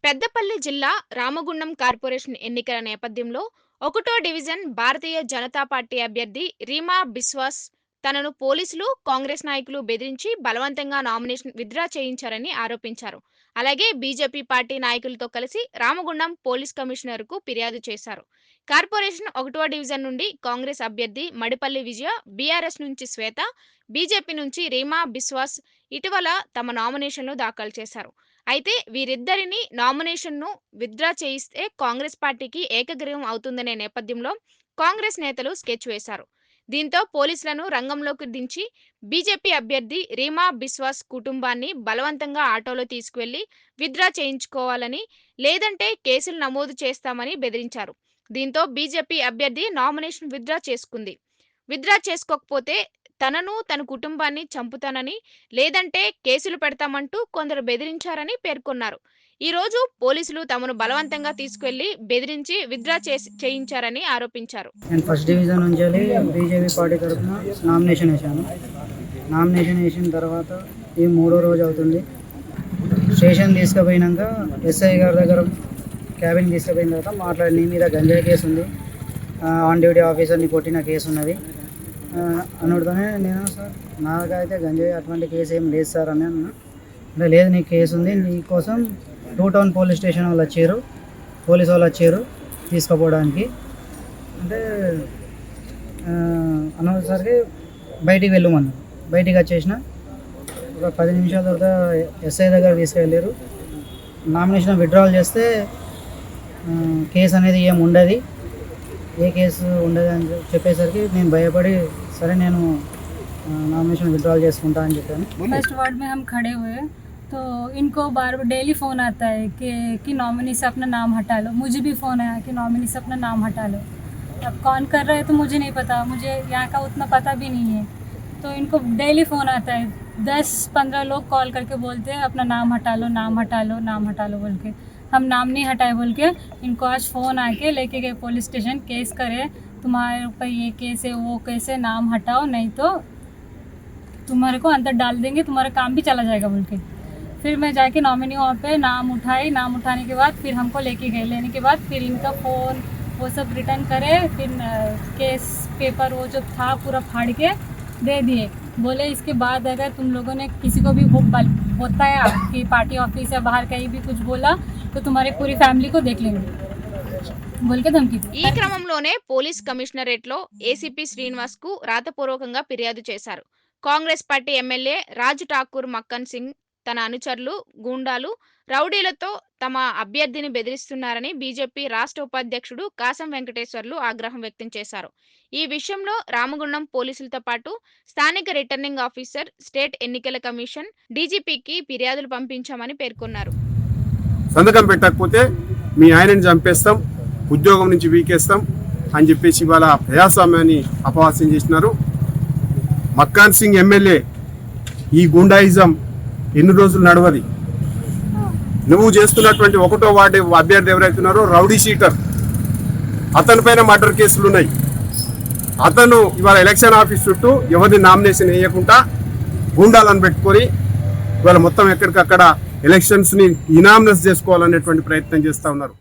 పెద్దపల్లి జిల్లా రామగుండం కార్పొరేషన్ ఎన్నికల నేపథ్యంలో ఒకటో డివిజన్ భారతీయ జనతా పార్టీ అభ్యర్థి రీమా బిస్వాస్ తనను పోలీసులు కాంగ్రెస్ నాయకులు బెదిరించి బలవంతంగా నామినేషన్ విత్డ్రా చేయించారని ఆరోపించారు. అలాగే బీజేపీ పార్టీ నాయకులతో కలిసి రామగుండం పోలీస్ కమిషనర్కు ఫిర్యాదు చేశారు. కార్పొరేషన్ ఒకటో డివిజన్ నుండి కాంగ్రెస్ అభ్యర్థి మడిపల్లి విజయ, బీఆర్ఎస్ నుంచి శ్వేత, బీజేపీ నుంచి రీమా బిస్వాస్ ఇటీవల తమ నామినేషన్లు దాఖలు చేశారు. అయితే వీరిద్దరిని నామినేషన్‌ను విత్‌డ్రా చేయిస్తే కాంగ్రెస్ పార్టీకి ఏకగ్రీవం అవుతుందనే నేపథ్యంలో కాంగ్రెస్ నేతలు స్కెచ్ వేశారు. దీంతో పోలీసులను రంగంలోకి దించి బీజేపీ అభ్యర్థి రీమా బిస్వాస్ కుటుంబాన్ని బలవంతంగా ఆటోలో తీసుకువెళ్లి విత్‌డ్రా చేయించుకోవాలని, లేదంటే కేసులు నమోదు చేస్తామని బెదిరించారు. దీంతో బీజేపీ అభ్యర్థి నామినేషన్ విత్‌డ్రా చేసుకుంది. విత్‌డ్రా చేసుకోకపోతే తనను, తన కుటుంబాన్ని చంపుతానని, లేదంటే కేసులు పెడతామంటూ కొందరు బెదిరించారని పేర్కొన్నారు. ఈరోజు పోలీసులు తమను బలవంతంగా తీసుకెళ్లి బెదిరించి విత్‌డ్రా చేయించారని ఆరోపించారు. నేను ఫస్ట్ డివిజన్ నుంచి బీజేపీ పార్టీ తరఫున నామినేషన్ వేశాను. నామినేషన్ వేసిన తర్వాత ఈ మూడో రోజు అవుతుంది. స్టేషన్ తీసుకుపోయినాక ఎస్ఐ గారి దగ్గర క్యాబిన్ తీసుకుపోయిన తర్వాత మాట్లాడి, నీ మీద గంజాయి కేసు ఉంది, ఆన్ డ్యూటీ ఆఫీసర్ని కొట్టిన కేసు ఉన్నది అన్నతోనే నేను, సార్ నాకైతే గంజాయి అటువంటి కేసు ఏం లేదు సార్ అని అన్నా. అంటే లేదు, నీ కేసు ఉంది, నీకోసం 2 టౌన్ పోలీస్ స్టేషన్ వాళ్ళు వచ్చారు, పోలీసు వాళ్ళు వచ్చారు తీసుకుపోవడానికి అంటే అన్నసరికి బయటికి వెళ్ళమన్నారు. బయటికి వచ్చేసిన ఒక 10 నిమిషాల తర్వాత ఎస్ఐ దగ్గర తీసుకెళ్ళారు. నామినేషన్ విత్డ్రాల్ చేస్తే కేసు అనేది ఏం ఉండదు, ఏ కేసు ఉండదు అని చెప్పేసరికి నేను భయపడి సరే నేను नामिनेशन विड्रॉल చేసుకుంటా అని చెప్పాను. फर्स्ट वार्ड में हम खड़े हुए तो इनको बार बार डेली फ़ोन आता है कि नॉमिनी से अपना नाम हटा लो. मुझे भी फ़ोन आया कि नॉमिनी से अपना नाम हटा लो. अब कौन कर रहा है तो मुझे नहीं पता, मुझे यहाँ का उतना पता भी नहीं है. तो इनको डेली फ़ोन आता है, 10-15 लोग कॉल करके बोलते हैं अपना नाम हटा लो, नाम हटा लो, नाम हटा लो बोल के. हम नाम नहीं हटाए बोल के इनको आज फ़ोन आके लेके गए पुलिस स्टेशन. केस करे, तुम्हारे ऊपर ये केस है, वो केस है, नाम हटाओ नहीं तो तुम्हारे को अंदर डाल देंगे, तुम्हारा काम भी चला जाएगा बोल के. फिर मैं जाके नॉमिनी वहाँ पे नाम उठाई. नाम उठाने के बाद फिर हमको लेके गए. लेने के बाद फिर इनका फ़ोन वो सब रिटर्न करे. फिर केस पेपर वो जो था पूरा फाड़ के दे दिए. बोले इसके बाद अगर तुम लोगों ने किसी को भी बताया कि पार्टी ऑफिस या बाहर कहीं भी कुछ बोला तो तुम्हारी पूरी फैमिली को देख लेंगे बोल के धमकी दी. ఈ క్రమంలోనే పోలీస్ కమిషనరేట్లో ఏసీపీ శ్రీనివాస్ కు రాతపూర్వకంగా ఫిర్యాదు చేశారు. కాంగ్రెస్ పార్టీ ఎమ్మెల్యే రాజ్ ఠాకూర్ మక్కన్ సింగ్ తన అనుచరులు, గూండాలు, రౌడీలతో తమ అభ్యర్థిని బెదిరిస్తున్నారని బీజేపీ రాష్ట్ర ఉపాధ్యక్షుడు కాసం వెంకటేశ్వర్లు ఆగ్రహం వ్యక్తం చేశారు. ఈ విషయంలో రామగుండం పోలీసులతో పాటు స్థానిక రిటర్నింగ్ ఆఫీసర్, స్టేట్ ఎన్నికల కమిషన్, డీజీపీకి ఫిర్యాదులు పంపించామని పేర్కొన్నారు. సంతకం పెట్టకపోతే మీ ఆయనని చంపేస్తాం, ఉద్యోగం నుంచి వీకేస్తాం అని చెప్పేసి ఇవాళ ప్రజాస్వామ్యాన్ని అపహాస్యం చేసినారు. మక్కాన్ సింగ్ ఎమ్మెల్యే ఈ గుండాయిజం ఎన్ని రోజులు నడవది. నువ్వు చేస్తున్నటువంటి ఒకటో వార్డు అభ్యర్థి ఎవరైతున్నారో రౌడీ షీటర్, అతని పైన మర్డర్ కేసులు ఉన్నాయి. అతను ఇవాళ ఎలక్షన్ ఆఫీస్ చుట్టూ ఎవరిని నామినేషన్ వేయకుండా గుండాలను పెట్టుకొని ఇవాళ మొత్తం ఎక్కడికక్కడ ఎలక్షన్స్ని ఇనామినస్ చేసుకోవాలనేటువంటి ప్రయత్నం చేస్తూ ఉన్నారు.